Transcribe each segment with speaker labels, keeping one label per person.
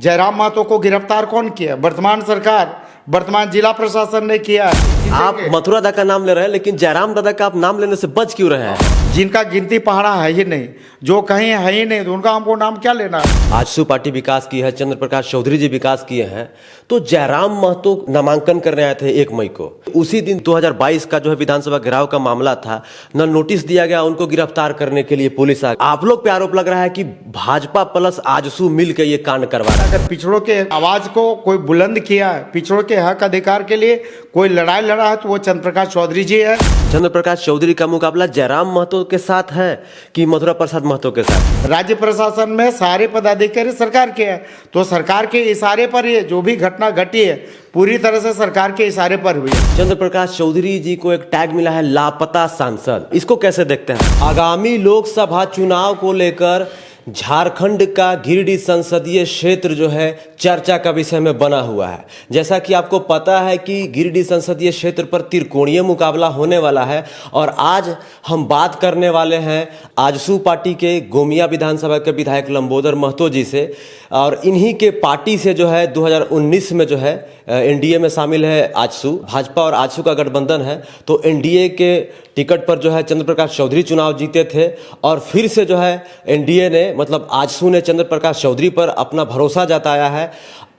Speaker 1: जयराम महतो को गिरफ्तार कौन किया? वर्तमान सरकार, वर्तमान जिला प्रशासन ने किया है।
Speaker 2: आप मथुरा दादा का नाम ले रहे हैं, लेकिन जयराम दादा का आप नाम लेने से बच क्यों रहे हैं?
Speaker 1: जिनका गिनती पहाड़ा है ही नहीं, जो कहीं है ही नहीं, तो उनका हमको नाम क्या लेना है?
Speaker 2: आजसू पार्टी विकास की है, चंद्र प्रकाश चौधरी जी विकास किए हैं, तो जयराम महतो नामांकन करने आए थे 1 मई को। उसी दिन 2022 का जो है विधानसभा घेराव का मामला था, न नोटिस दिया गया उनको गिरफ्तार करने के लिए पुलिस आ। आप लोग पे आरोप लग रहा है कि भाजपा प्लस आजसू मिल के ये कांड करवा रहा है।
Speaker 1: अगर पिछड़ों के आवाज को कोई बुलंद किया है, पिछड़ों के हक अधिकार के लिए कोई लड़ाई लड़ा है, तो वो चंद्र प्रकाश चौधरी जी है।
Speaker 2: चंद्र प्रकाश चौधरी का मुकाबला जयराम महतो के साथ है कि मथुरा प्रसाद महतो के साथ?
Speaker 1: राज्य प्रशासन में सारे पदाधिकारी सरकार के हैं, तो सरकार के इशारे पर ये जो भी घटना घटी है पूरी तरह से सरकार के इशारे पर हुई है।
Speaker 2: चंद्र प्रकाश चौधरी जी को एक टैग मिला है लापता सांसद, इसको कैसे देखते हैं? आगामी लोकसभा चुनाव को लेकर झारखंड का गिरिडीह संसदीय क्षेत्र जो है चर्चा का विषय में बना हुआ है। जैसा कि आपको पता है कि गिरिडीह संसदीय क्षेत्र पर त्रिकोणीय मुकाबला होने वाला है, और आज हम बात करने वाले हैं आजसू पार्टी के गोमिया विधानसभा के विधायक लंबोदर महतो जी से, और इन्हीं के पार्टी से जो है 2019 में जो है एनडीए में शामिल है आजसू। भाजपा और आजसू का गठबंधन है, तो एनडीए के टिकट पर जो है चंद्र प्रकाश चौधरी चुनाव जीते थे, और फिर से जो है एनडीए ने मतलब आजसू ने चंद्र प्रकाश चौधरी पर अपना भरोसा जताया है।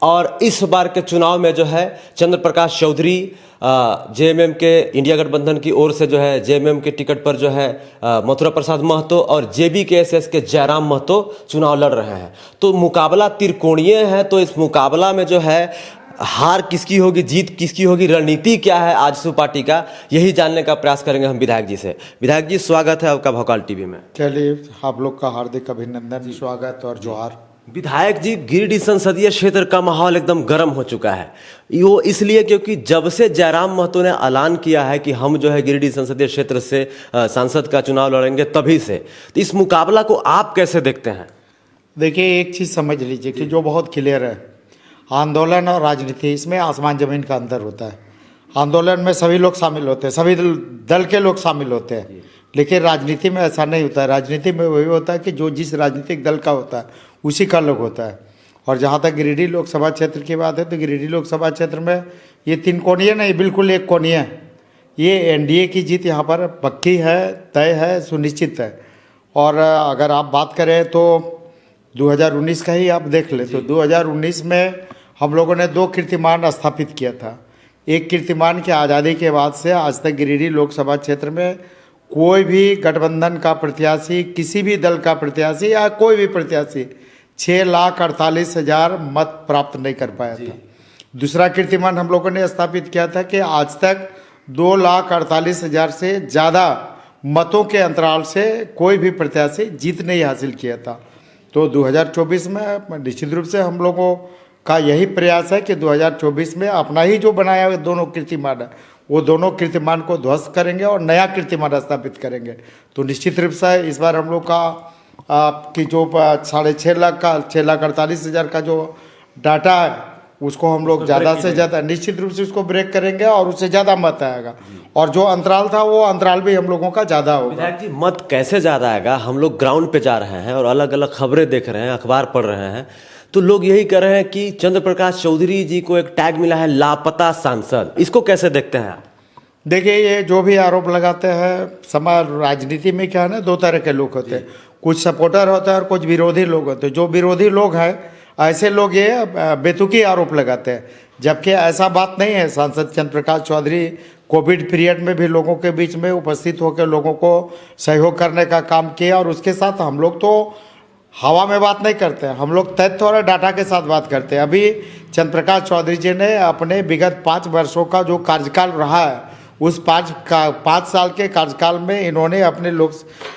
Speaker 2: और इस बार के चुनाव में जो है चंद्र प्रकाश चौधरी जेएमएम के इंडिया गठबंधन की ओर से जो है जेएमएम के टिकट पर जो है मथुरा प्रसाद महतो और जेबीकेएसएस के जयराम महतो चुनाव लड़ रहे हैं। तो मुकाबला त्रिकोणीय है, तो इस मुकाबला में जो है हार किसकी होगी, जीत किसकी होगी, रणनीति क्या है आजसू पार्टी का, यही जानने का प्रयास करेंगे हम विधायक जी से। विधायक जी, स्वागत है आपका भोकाल टीवी में।
Speaker 1: चलिए, आप लोग का हार्दिक अभिनंदन, स्वागत और जोहार।
Speaker 2: विधायक जी, गिरिडीह संसदीय क्षेत्र का माहौल एकदम गर्म हो चुका है। वो इसलिए क्योंकि जब से जयराम महतो ने ऐलान किया है कि हम जो है गिरिडीह संसदीय क्षेत्र से सांसद का चुनाव लड़ेंगे, तभी से तो इस मुकाबला को आप कैसे देखते हैं?
Speaker 1: देखिए, एक चीज़ समझ लीजिए कि जो बहुत क्लियर है, आंदोलन और राजनीति, इसमें आसमान जमीन का अंतर होता है। आंदोलन में सभी लोग शामिल होते हैं, सभी दल के लोग शामिल होते हैं, लेकिन राजनीति में ऐसा नहीं होता है। राजनीति में वही होता है कि जो जिस राजनीतिक दल का होता है उसी का लोग होता है। और जहाँ तक गिरिडीह लोकसभा क्षेत्र की बात है, तो गिरिडीह लोकसभा क्षेत्र में ये 3 कोणीय नहीं, बिल्कुल 1 कोणीय है। ये एनडीए की जीत यहाँ पर पक्की है, तय है, सुनिश्चित है। और अगर आप बात करें तो 2019 का ही आप देख ले, तो 2019 में हम लोगों ने 2 कीर्तिमान स्थापित किया था। एक कीर्तिमान की आज़ादी के बाद से आज तक गिरिडीह लोकसभा क्षेत्र में कोई भी गठबंधन का प्रत्याशी, किसी भी दल का प्रत्याशी या कोई भी प्रत्याशी 6,48,000 मत प्राप्त नहीं कर पाया था। दूसरा कीर्तिमान हम लोगों ने स्थापित किया था कि आज तक 2,48,000 से ज़्यादा मतों के अंतराल से कोई भी प्रत्याशी जीत नहीं हासिल किया था। तो 2024 में निश्चित रूप से हम लोगों का यही प्रयास है कि 2024 में अपना ही जो बनाया हुआ दोनों कीर्तिमान है, वो दोनों कीर्तिमान को ध्वस्त करेंगे और नया कीर्तिमान स्थापित करेंगे। तो निश्चित रूप से इस बार हम लोग का कि जो 6.5 लाख का 6,48,000 का जो डाटा है, उसको हम लोग ज़्यादा से ज़्यादा निश्चित रूप से उसको ब्रेक करेंगे और उससे ज़्यादा मत आएगा। और जो अंतराल था वो अंतराल भी हम लोगों का ज़्यादा होगा।
Speaker 2: विधायक जी, मत कैसे ज़्यादा आएगा? हम लोग ग्राउंड पे जा रहे हैं और अलग अलग खबरें देख रहे हैं, अखबार पढ़ रहे हैं, तो लोग यही कह रहे हैं कि चंद्र प्रकाश चौधरी जी को एक टैग मिला है लापता सांसद, इसको कैसे देखते हैं आप?
Speaker 1: देखिए, ये जो भी आरोप लगाते हैं, समाज राजनीति में क्या है ना, 2 तरह के लोग होते हैं, कुछ सपोर्टर होता है और कुछ विरोधी लोग होते हैं। जो विरोधी लोग हैं, ऐसे लोग ये बेतुकी आरोप लगाते हैं, जबकि ऐसा बात नहीं है। सांसद चंद्र प्रकाश चौधरी कोविड पीरियड में भी लोगों के बीच में उपस्थित होकर लोगों को सहयोग करने का काम किया, और उसके साथ हम लोग तो हवा में बात नहीं करते हैं, हम लोग तथ्य और डाटा के साथ बात करते हैं। अभी चंद्र प्रकाश चौधरी जी ने अपने विगत 5 वर्षों का जो कार्यकाल रहा है, उस 5 साल के कार्यकाल में इन्होंने अपने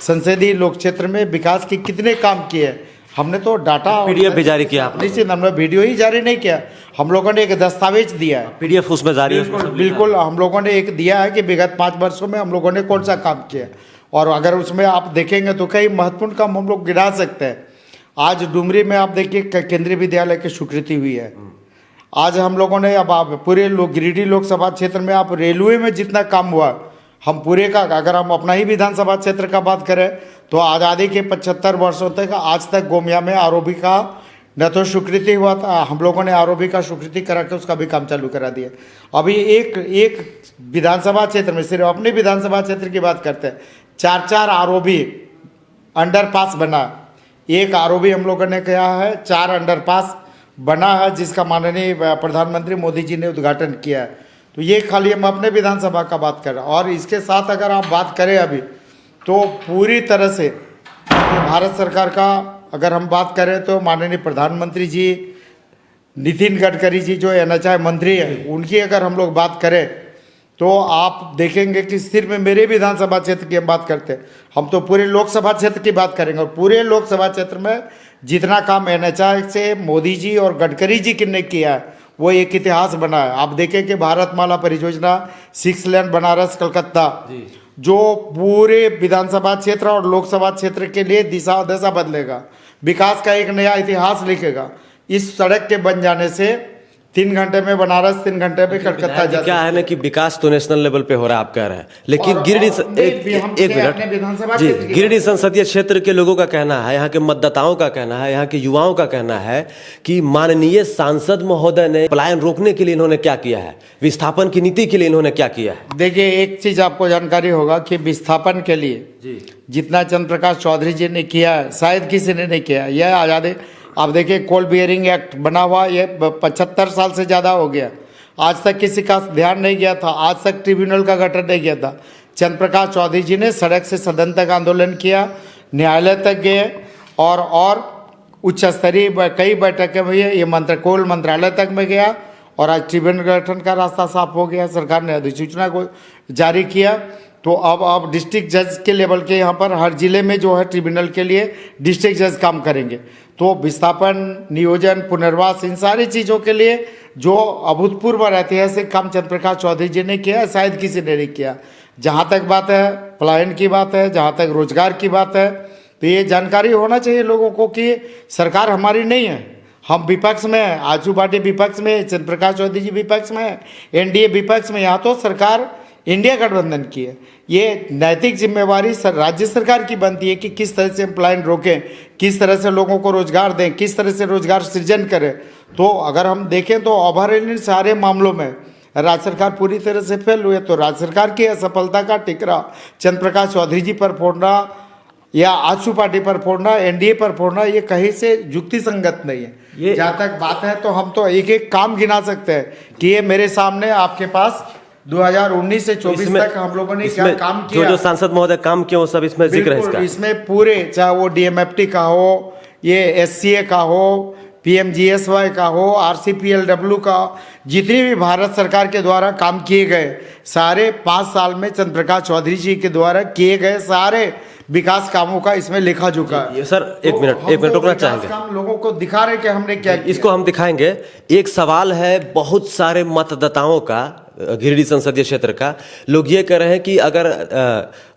Speaker 1: संसदीय लोक क्षेत्र में विकास के कितने काम किए, हमने तो डाटा
Speaker 2: पीडीएफ भी जारी किया?
Speaker 1: निश्चित, हमने वीडियो ही जारी नहीं किया, हम लोगों ने एक दस्तावेज दिया है,
Speaker 2: पीडीएफ उसमें जारी है।
Speaker 1: बिल्कुल, हम लोगों ने एक दिया है कि विगत 5 वर्षों में हम लोगों ने कौन सा काम किया। और अगर उसमें आप देखेंगे तो कई महत्वपूर्ण काम हम लोग गिना सकते हैं। आज डुमरी में आप देखिए केंद्रीय विद्यालय की स्वीकृति हुई है। आज हम लोगों ने अब आप पूरे गिरिडीह लोकसभा क्षेत्र में आप रेलवे में जितना काम हुआ, हम पूरे का, अगर हम अपना ही विधानसभा क्षेत्र का बात करें तो आज़ादी के 75 वर्षों तक आज तक गोमिया में आरओबी का न तो स्वीकृति हुआ था, हम लोगों ने आरओबी का स्वीकृति करा के उसका भी काम चालू करा दिया। अभी एक विधानसभा क्षेत्र में, सिर्फ अपने विधानसभा क्षेत्र की बात करते हैं, 4 आरओबी अंडरपास बना। एक आरओबी हम लोगों ने किया है, 4 अंडरपास बना है, जिसका माननीय प्रधानमंत्री मोदी जी ने उद्घाटन किया है। तो ये खाली हम अपने विधानसभा का बात कर रहे हैं। और इसके साथ अगर आप बात करें अभी, तो पूरी तरह से भारत सरकार का अगर हम बात करें तो माननीय प्रधानमंत्री जी, नितिन गडकरी जी जो एनएचआई मंत्री है, उनकी अगर हम लोग बात करें तो आप देखेंगे कि सिर्फ मेरे विधानसभा क्षेत्र की हम बात करते हैं, हम तो पूरे लोकसभा क्षेत्र की बात करेंगे। और पूरे लोकसभा क्षेत्र में जितना काम एनएचआई से मोदी जी और गडकरी जी ने किया है, वो एक इतिहास बना है। आप देखें कि भारतमाला परियोजना, 6 लेन बनारस कलकत्ता, जो पूरे विधानसभा क्षेत्र और लोकसभा क्षेत्र के लिए दिशा दशा बदलेगा, विकास का एक नया इतिहास लिखेगा। इस सड़क के बन जाने से 3 घंटे में बनारस, 3 घंटे में कलकत्ता जा
Speaker 2: क्या है ना कि विकास तो नेशनल लेवल पे हो रहा है, आप कह रहे हैं, लेकिन एक मिनट जी, गिरिडीह संसदीय क्षेत्र के लोगों का कहना है, यहाँ के मतदाताओं का कहना है, यहाँ के युवाओं का कहना है कि माननीय सांसद महोदय ने पलायन रोकने के लिए इन्होंने क्या किया है, विस्थापन की नीति के लिए इन्होंने क्या किया है।
Speaker 1: देखिए, एक चीज आपको जानकारी होगा कि विस्थापन के लिए जितना चंद्र प्रकाश चौधरी जी ने किया है, शायद किसी ने नहीं किया। यह आज़ादी, आप देखिए कोल बियरिंग एक्ट बना हुआ, ये 75 साल से ज़्यादा हो गया, आज तक किसी का ध्यान नहीं गया था, आज तक ट्रिब्यूनल का गठन नहीं किया था। चंद्र प्रकाश चौधरी जी ने सड़क से सदन तक आंदोलन किया, न्यायालय तक गए, और उच्च स्तरीय कई बैठकें हुई, ये कोल मंत्रालय तक में गया, और आज ट्रिब्यूनल गठन का रास्ता साफ हो गया। सरकार ने अधिसूचना को जारी किया। तो अब डिस्ट्रिक्ट जज के लेवल के यहाँ पर हर जिले में जो है ट्रिब्यूनल के लिए डिस्ट्रिक्ट जज काम करेंगे। तो विस्थापन, नियोजन, पुनर्वास, इन सारी चीज़ों के लिए जो अभूतपूर्व ऐतिहासिक काम चंद्र प्रकाश चौधरी जी ने किया, शायद किसी ने नहीं किया। जहाँ तक बात है पलायन की बात है, जहाँ तक रोजगार की बात है, तो ये जानकारी होना चाहिए लोगों को कि सरकार हमारी नहीं है, हम विपक्ष में हैं। आजू पार्टी विपक्ष में, चंद्र प्रकाश चौधरी जी विपक्ष में है, एनडीए विपक्ष में। यहाँ तो सरकार इंडिया गठबंधन की है। ये नैतिक जिम्मेवारी राज्य सरकार की बनती है कि किस तरह से पलायन रोकें, किस तरह से लोगों को रोजगार दें, किस तरह से रोजगार सृजन करें। तो अगर हम देखें तो ओवरऑल इन सारे मामलों में राज्य सरकार पूरी तरह से फेल हुई है। तो राज्य सरकार की असफलता का टिकरा चंद्र प्रकाश चौधरी जी पर फोड़ना या आजसू पार्टी पर फोड़ना, एनडीए पर फोड़ना, ये कहीं से युक्ति संगत नहीं है। जहाँ तक बात है तो हम तो एक एक काम गिना सकते हैं कि ये मेरे सामने आपके पास 2019 से 24 तक हम लोगों ने क्या काम किया,
Speaker 2: जो सांसद महोदय काम किया वो सब इसमें जिक्र है इसका।
Speaker 1: इसमें पूरे, चाहे वो डीएमएफटी का हो, ये एससीए का हो, पीएमजीएसवाई का हो, आरसीपीएलडब्ल्यू का, जितनी भी भारत सरकार के द्वारा काम किए गए, सारे 5 साल में चंद्र प्रकाश चौधरी जी के द्वारा किए गए सारे विकास कामों का इसमें लिखा झुका है।
Speaker 2: सर एक मिनट रुकना चाहेंगे,
Speaker 1: हम लोगों को दिखा रहे कि हमने क्या किया।
Speaker 2: इसको हम दिखाएंगे। एक सवाल है बहुत सारे मतदाताओं का गिरिडीह संसदीय क्षेत्र का, लोग ये कह रहे हैं कि अगर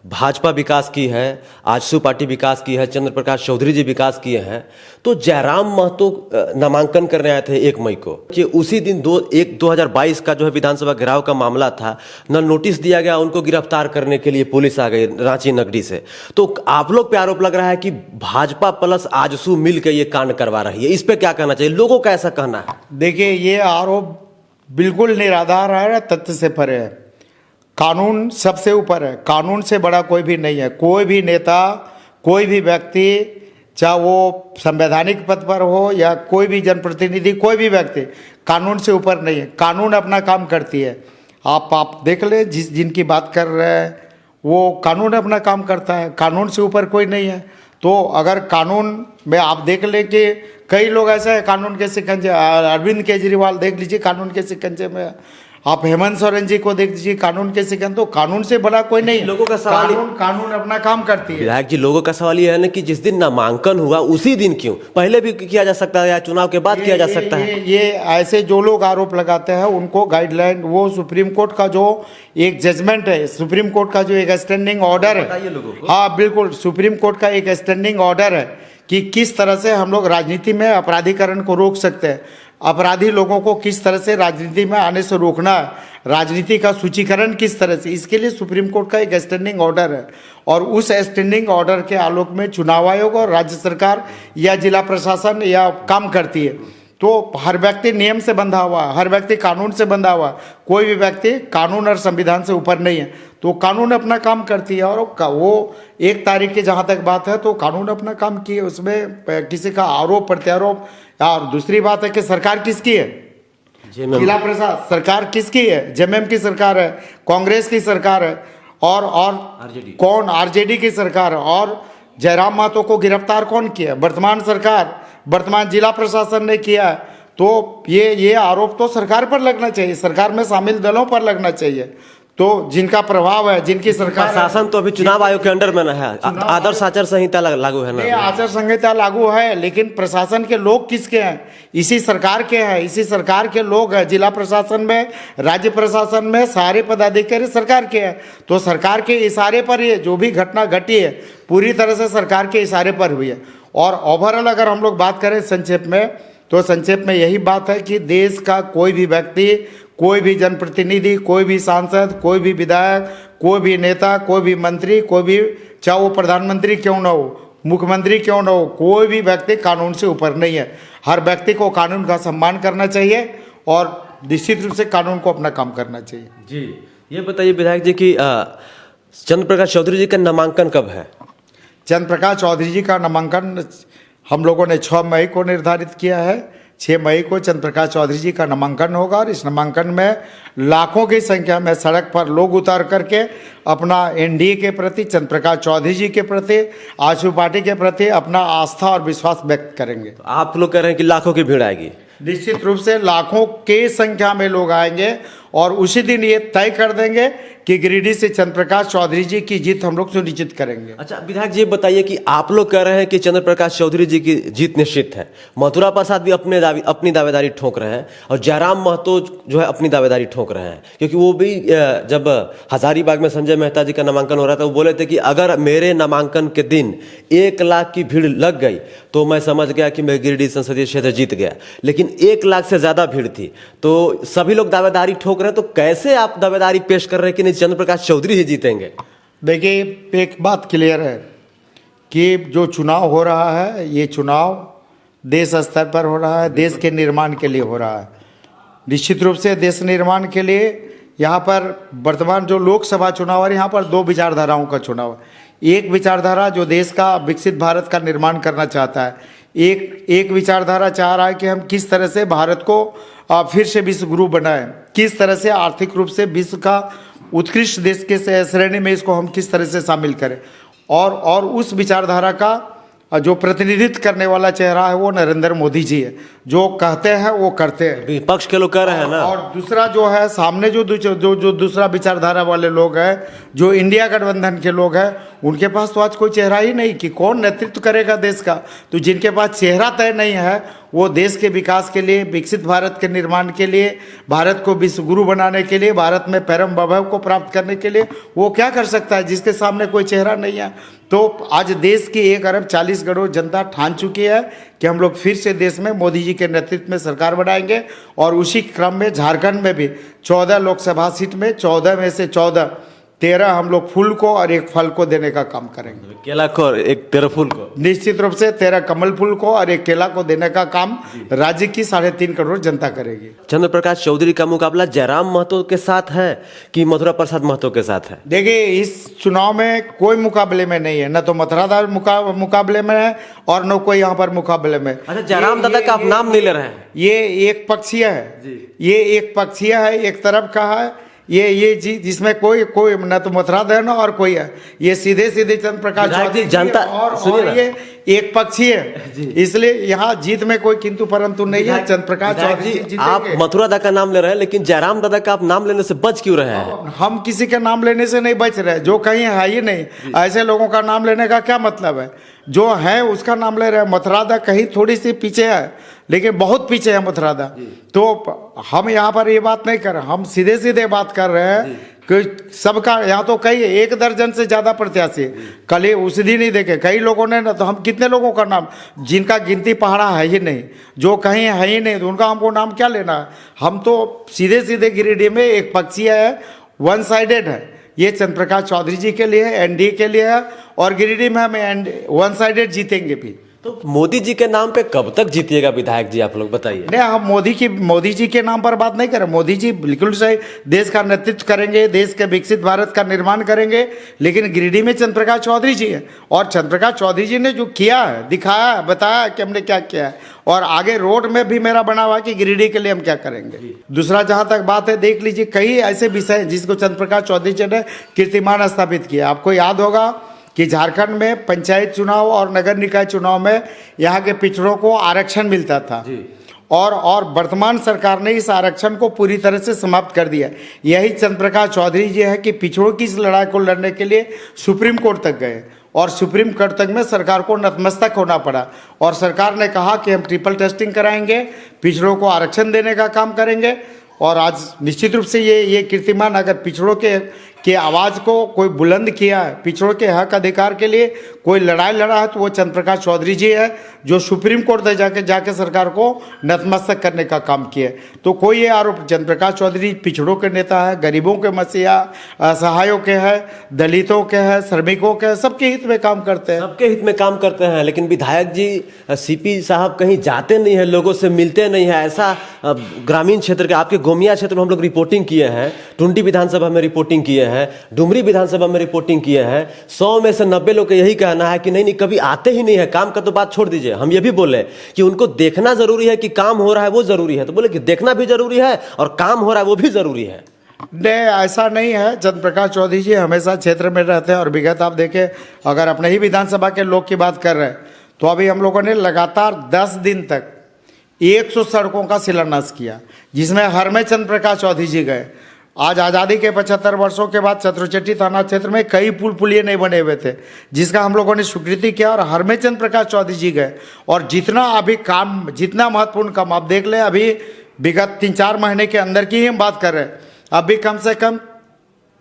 Speaker 2: भाजपा विकास की है, आजसू पार्टी विकास की है, चंद्र प्रकाश चौधरी जी विकास किए हैं, तो जयराम महतो नामांकन करने आए थे 1 मई को, कि उसी दिन 2022 का जो है विधानसभा घेराव का मामला था, न नोटिस दिया गया, उनको गिरफ्तार करने के लिए पुलिस आ गई रांची नगरी से। तो आप लोग पे आरोप लग रहा है कि भाजपा प्लस आजसू मिल के ये कांड करवा रही है, इस पे क्या कहना चाहिए? लोगों का ऐसा कहना है।
Speaker 1: देखिए, ये आरोप बिल्कुल निराधार है, तथ्य से परे है। कानून सबसे ऊपर है, कानून से बड़ा कोई भी नहीं है। कोई भी नेता, कोई भी व्यक्ति, चाहे वो संवैधानिक पद पर हो या कोई भी जनप्रतिनिधि, कोई भी व्यक्ति कानून से ऊपर नहीं है। कानून अपना काम करती है। आप देख ले, जिनकी बात कर रहे हैं वो कानून अपना काम करता है, कानून से ऊपर कोई नहीं है। तो अगर कानून में आप देख ले कि कई लोग ऐसे हैं कानून के शिकंजे, अरविंद केजरीवाल देख लीजिए कानून के शिकंजे में, आप हेमंत सोरेन जी को देख लीजिए कानून के शिकंजे। तो कानून से बड़ा कोई नहीं।
Speaker 2: लोगों का सवाल,
Speaker 1: कानून अपना काम करती है।
Speaker 2: विधायक जी, लोगों का सवाल ये है ना कि जिस दिन नामांकन हुआ उसी दिन क्यों, पहले भी किया जा सकता है या चुनाव के बाद किया जा सकता है?
Speaker 1: ये ऐसे जो लोग आरोप लगाते हैं उनको गाइडलाइन, वो सुप्रीम कोर्ट का जो एक जजमेंट है, सुप्रीम कोर्ट का जो एक स्टैंडिंग ऑर्डर है, हाँ बिल्कुल, सुप्रीम कोर्ट का एक स्टैंडिंग ऑर्डर है कि किस तरह से हम लोग राजनीति में अपराधीकरण को रोक सकते हैं। अपराधी लोगों को किस तरह से राजनीति में आने से रोकना है, राजनीति का सूचीकरण किस तरह से, इसके लिए सुप्रीम कोर्ट का एक स्टैंडिंग ऑर्डर है। और उस स्टैंडिंग ऑर्डर के आलोक में चुनाव आयोग और राज्य सरकार या जिला प्रशासन या काम करती है। तो हर व्यक्ति नियम से बंधा हुआ है, हर व्यक्ति कानून से बंधा हुआ है, कोई भी व्यक्ति कानून और संविधान से ऊपर नहीं है। तो कानून अपना काम करती है और वो 1 तारीख की जहाँ तक बात है तो कानून अपना काम किए, उसमें किसी का आरोप प्रत्यारोप। और दूसरी बात है कि सरकार किसकी है, जिला प्रशासन सरकार किसकी है, जेएमएम की सरकार है, कांग्रेस की सरकार है और कौन, आरजेडी की सरकार है। और जयराम महतो को गिरफ्तार कौन किया, वर्तमान सरकार, वर्तमान जिला प्रशासन ने किया। तो ये आरोप तो सरकार पर लगना चाहिए, सरकार में शामिल दलों पर लगना चाहिए। तो जिनका प्रभाव है, जिनकी सरकार,
Speaker 2: शासन तो अभी चुनाव आयोग के अंडर में ना है, आदर्श आचार संहिता लागू है ना,
Speaker 1: आचार संहिता लागू है, लेकिन प्रशासन के लोग किसके हैं, इसी सरकार के हैं, इसी सरकार के लोग हैं। जिला प्रशासन में, राज्य प्रशासन में सारे पदाधिकारी सरकार के हैं। तो सरकार के इशारे पर ये जो भी घटना घटी है पूरी तरह से सरकार के इशारे पर हुई है। और ओवरऑल अगर हम लोग बात करें संक्षेप में, तो संक्षेप में यही बात है कि देश का कोई भी व्यक्ति, कोई भी जनप्रतिनिधि, कोई भी सांसद, कोई भी विधायक, कोई भी नेता, कोई भी मंत्री, कोई भी, चाहे वो प्रधानमंत्री क्यों ना हो, मुख्यमंत्री क्यों ना हो, कोई भी व्यक्ति कानून से ऊपर नहीं है। हर व्यक्ति को कानून का सम्मान करना चाहिए और निश्चित रूप से कानून को अपना काम करना चाहिए।
Speaker 2: जी, ये बताइए विधायक जी कि चंद्र प्रकाश चौधरी जी का नामांकन कब है?
Speaker 1: चंद्र प्रकाश चौधरी जी का नामांकन हम लोगों ने 6 मई को निर्धारित किया है। 6 मई को चंद्र प्रकाश चौधरी जी का नामांकन होगा और इस नामांकन में लाखों की संख्या में सड़क पर लोग उतार करके अपना एनडीए के प्रति, चंद्र प्रकाश चौधरी जी के प्रति, आजसू पार्टी के प्रति अपना आस्था और विश्वास व्यक्त करेंगे।
Speaker 2: तो आप लोग कह रहे हैं कि लाखों की भीड़ आएगी?
Speaker 1: निश्चित रूप से लाखों के संख्या में लोग आएंगे और उसी दिन ये तय कर देंगे कि गिरिडीह से चंद्र प्रकाश चौधरी जी की जीत हम लोग सुनिश्चित करेंगे।
Speaker 2: अच्छा विधायक जी बताइए कि आप लोग कह रहे हैं कि चंद्र प्रकाश चौधरी जी की जीत निश्चित है, मथुरा प्रसाद भी अपनी दावेदारी ठोक रहे हैं और जयराम महतो जो है अपनी दावेदारी ठोक रहे हैं, क्योंकि वो भी जब हजारीबाग में संजय मेहता जी का नामांकन हो रहा था वो बोले थे कि अगर मेरे नामांकन के दिन 1 लाख की भीड़ लग गई तो मैं समझ गया कि मैं गिरिडीह संसदीय क्षेत्र जीत गया। लेकिन 1 लाख से ज्यादा भीड़ थी, तो सभी लोग दावेदारी ठोक रहे हैं, तो कैसे आप दावेदारी पेश कर रहे हैं कि नहीं चंद्र प्रकाश चौधरी ही जीतेंगे?
Speaker 1: देखिए, एक बात क्लियर है कि जो चुनाव हो रहा है ये चुनाव देश स्तर पर हो रहा है, देश के निर्माण के लिए हो रहा है। निश्चित रूप से देश निर्माण के लिए यहाँ पर वर्तमान जो लोकसभा चुनाव है, यहाँ पर 2 विचारधाराओं का चुनाव है। एक विचारधारा जो देश का विकसित भारत का निर्माण करना चाहता है, एक विचारधारा चाह रहा है कि हम किस तरह से भारत को फिर से विश्व गुरु बनाएं, किस तरह से आर्थिक रूप से विश्व का उत्कृष्ट देश के श्रेणी में इसको हम किस तरह से शामिल करें। और उस विचारधारा का जो प्रतिनिधित्व करने वाला चेहरा है वो नरेंद्र मोदी जी है, जो कहते हैं वो करते हैं।
Speaker 2: विपक्ष के लोग कह रहे हैं ना।
Speaker 1: और दूसरा जो है सामने जो दूसरा विचारधारा वाले लोग हैं, जो इंडिया गठबंधन के लोग हैं, उनके पास तो आज कोई चेहरा ही नहीं कि कौन नेतृत्व करेगा देश का। तो जिनके पास चेहरा तय नहीं है वो देश के विकास के लिए, विकसित भारत के निर्माण के लिए, भारत को विश्व गुरु बनाने के लिए, भारत में परम वैभव को प्राप्त करने के लिए वो क्या कर सकता है जिसके सामने कोई चेहरा नहीं है। तो आज देश की 1 अरब 40 करोड़ जनता ठान चुकी है कि हम लोग फिर से देश में मोदी जी के नेतृत्व में सरकार बनाएंगे। और उसी क्रम में झारखंड में भी 14 लोकसभा सीट में 14 में से 13 हम लोग फूल को और 1 फल को देने का काम करेंगे।
Speaker 2: केला को और 13 फूल को,
Speaker 1: निश्चित रूप से 13 कमल फूल को और 1 केला को देने का काम राज्य की 3.5 करोड़ जनता करेगी।
Speaker 2: चंद्र प्रकाश चौधरी का मुकाबला जयराम महतो के साथ है कि मथुरा प्रसाद महतो के साथ है?
Speaker 1: देखिए, इस चुनाव में कोई मुकाबले में नहीं है, न तो मथुरादार मुकाबले में है और न कोई यहाँ पर मुकाबले में।
Speaker 2: अच्छा, जयराम दादा का आप नाम नहीं ले रहे हैं?
Speaker 1: ये एक पक्षीय है, ये एक पक्षीय है, एक तरफ का है ये जी, जिसमें कोई न तो मथुरादार और कोई है। ये सीधे चंद्र प्रकाश चौधरी
Speaker 2: जनता
Speaker 1: और ये एक पक्षी है, इसलिए यहाँ जीत में कोई किंतु परंतु नहीं है। चंद्र प्रकाश चौधरी जी,
Speaker 2: आप मथुरा दादा का नाम ले रहे हैं लेकिन जयराम दादा का आप नाम लेने से बच क्यों रहे हैं?
Speaker 1: हम किसी का नाम लेने से नहीं बच रहे, जो कहीं है ही नहीं, ऐसे लोगों का नाम लेने का क्या मतलब है? जो है उसका नाम ले रहे हैं। मथुरादा कहीं थोड़ी सी पीछे है, लेकिन बहुत पीछे है मथुरादा। तो हम यहाँ पर ये बात नहीं कर रहे, हम सीधे बात कर रहे हैं कि सबका यहाँ तो कई 1 दर्जन से ज़्यादा प्रत्याशी है। कल ही उस दिन ही देखे कई लोगों ने ना, तो हम कितने लोगों का नाम जिनका गिनती पहाड़ा है ही नहीं, जो कहीं है ही नहीं, तो उनका हमको नाम क्या लेना है। हम तो सीधे सीधे गिरिडीह में एक पक्षीय है, वन साइडेड है। ये चंद्रप्रकाश चौधरी जी के लिए है, एनडीए के लिए है, और गिरिडीह में हम वन साइडेड जीतेंगे भी।
Speaker 2: तो मोदी जी के नाम पे कब तक जीतिएगा विधायक जी, आप लोग बताइए।
Speaker 1: नहीं, हम मोदी जी के नाम पर बात नहीं करें। मोदी जी बिल्कुल सही देश का नेतृत्व करेंगे, देश के विकसित भारत का निर्माण करेंगे, लेकिन गिरिडीह में चंद्रप्रकाश चौधरी जी हैं, और चंद्रप्रकाश चौधरी जी ने जो किया है, दिखाया है, बताया है कि हमने क्या किया है, और आगे रोड में भी मेरा बना हुआ कि गिरिडीह के लिए हम क्या करेंगे। दूसरा जहाँ तक बात है, देख लीजिए कई ऐसे विषय हैं जिसको चंद्रप्रकाश चौधरी जी ने कीर्तिमान स्थापित किया। आपको याद होगा कि झारखंड में पंचायत चुनाव और नगर निकाय चुनाव में यहाँ के पिछड़ों को आरक्षण मिलता था, और वर्तमान सरकार ने इस आरक्षण को पूरी तरह से समाप्त कर दिया। यही चंद्रप्रकाश चौधरी जी है कि पिछड़ों की इस लड़ाई को लड़ने के लिए सुप्रीम कोर्ट तक गए, और सुप्रीम कोर्ट तक में सरकार को नतमस्तक होना पड़ा, और सरकार ने कहा कि हम ट्रिपल टेस्टिंग कराएंगे, पिछड़ों को आरक्षण देने का काम करेंगे। और आज निश्चित रूप से ये कीर्तिमान, अगर पिछड़ों के आवाज़ को कोई बुलंद किया है, पिछड़ों के हक अधिकार के लिए कोई लड़ाई लड़ा है, तो वो चंद्रप्रकाश चौधरी जी है, जो सुप्रीम कोर्ट तक जाके सरकार को नतमस्तक करने का काम किया। तो कोई ये आरोप, चंद्रप्रकाश चौधरी पिछड़ों के नेता है, गरीबों के मसीहा, असहायों के हैं, दलितों के हैं, श्रमिकों के हैं, सबके हित में काम करते हैं।
Speaker 2: सबके हित में काम करते हैं, लेकिन विधायक जी सीपी साहब कहीं जाते नहीं है, लोगों से मिलते नहीं है। ऐसा ग्रामीण क्षेत्र के, आपके गोमिया क्षेत्र में हम लोग रिपोर्टिंग किए हैं, टुंडी विधानसभा में रिपोर्टिंग किए हैं, डुमरी विधानसभा में रिपोर्टिंग किए हैं। 100 में से 90 लोग का यही कहना है कि नहीं कभी आते ही नहीं है। काम का तो बात छोड़ दीजिए, हम ये भी बोले कि उनको देखना जरूरी है कि काम हो रहा है वो जरूरी है, तो बोले कि देखना भी जरूरी है और काम हो रहा है वो भी जरूरी है।
Speaker 1: नहीं, ऐसा नहीं है। चंद्रप्रकाश चौधरी जी हमेशा क्षेत्र में रहते हैं, और विगत आप देखें, अगर अपने ही विधानसभा के लोग की बात कर रहे हैं, तो अभी हम लोगों ने लगातार 10 दिन तक 100 सड़कों का शिलान्यास किया, जिसमें हर में चंद्रप्रकाश चौधरी जी गए। आज आज़ादी के 75 वर्षों के बाद चतुर्चट्टी थाना क्षेत्र में कई पुलिये नहीं बने हुए थे, जिसका हम लोगों ने स्वीकृति किया, और हर में चंद्रप्रकाश चौधरी जी गए। और जितना अभी काम, जितना महत्वपूर्ण काम आप देख लें, अभी विगत 3-4 महीने के अंदर की ही हम बात कर रहे हैं, अभी कम से कम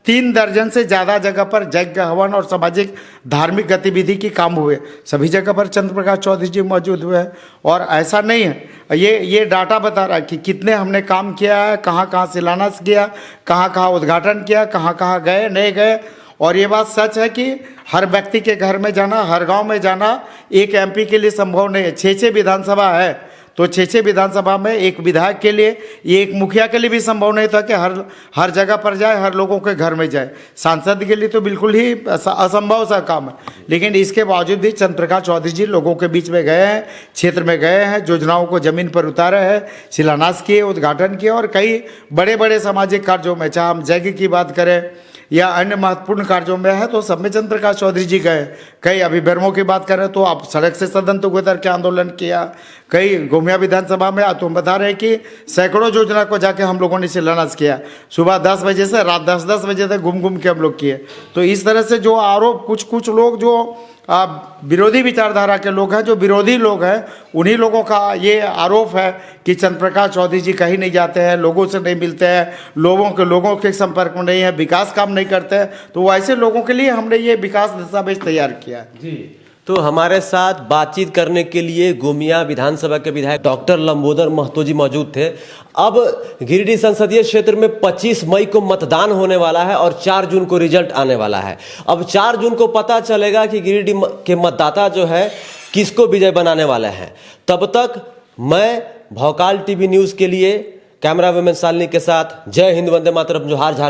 Speaker 1: 3 दर्जन से ज़्यादा जगह पर यज्ञ, हवन और सामाजिक धार्मिक गतिविधि की काम हुए। सभी जगह पर चंद्रप्रकाश चौधरी जी मौजूद हुए हैं। और ऐसा नहीं है, ये डाटा बता रहा है कि कितने हमने काम किया है, कहाँ कहाँ शिलान्यास किया, कहाँ कहाँ उद्घाटन किया, कहाँ कहाँ गए नहीं गए। और ये बात सच है कि हर व्यक्ति के घर में जाना, हर गाँव में जाना एक MP के लिए संभव नहीं है। 6 विधानसभा है, तो 6 विधानसभा में एक विधायक के लिए, ये एक मुखिया के लिए भी संभव नहीं था कि हर जगह पर जाए, हर लोगों के घर में जाए। सांसद के लिए तो बिल्कुल ही असंभव सा काम है, लेकिन इसके बावजूद भी चंद्रप्रकाश चौधरी जी लोगों के बीच में गए हैं, क्षेत्र में गए हैं, योजनाओं को जमीन पर उतारे हैं, शिलान्यास किए, उद्घाटन किए, और कई बड़े बड़े सामाजिक कार्यों में, चाहे हम यज्ञ की बात करें या अन्य महत्वपूर्ण कार्यों में है, तो सब में चंद्रप्रकाश चौधरी जी गए। कई अभी बेरमो की बात करें तो आप सड़क से सदन तक उतर के आंदोलन किया। कई गोमिया विधानसभा में तुम बता रहे कि सैकड़ों योजना को जाके हम लोगों ने शिलान्यास किया, सुबह 10 बजे से रात 10 बजे तक घूम के हम लोग किए। तो इस तरह से जो आरोप, कुछ लोग जो विरोधी विचारधारा के लोग हैं, जो विरोधी लोग हैं, उन्हीं लोगों का ये आरोप है कि चंद्रप्रकाश चौधरी जी कहीं नहीं जाते हैं, लोगों से नहीं मिलते हैं, लोगों के संपर्क में नहीं है, विकास काम नहीं करते हैं। तो ऐसे लोगों के लिए हमने ये विकास दस्तावेज तैयार किया है।
Speaker 2: जी, तो हमारे साथ बातचीत करने के लिए गोमिया विधानसभा के विधायक डॉक्टर लंबोदर महतो जी मौजूद थे। अब गिरिडीह संसदीय क्षेत्र में 25 मई को मतदान होने वाला है और 4 जून को रिजल्ट आने वाला है। अब 4 जून को पता चलेगा कि गिरिडीह के मतदाता जो है किसको विजय बनाने वाले हैं। तब तक मैं भौकाल TV न्यूज़ के लिए कैमरा वुमेन शालिनी के साथ, जय हिंद, वंदे मातरम, जोहार झारखंड।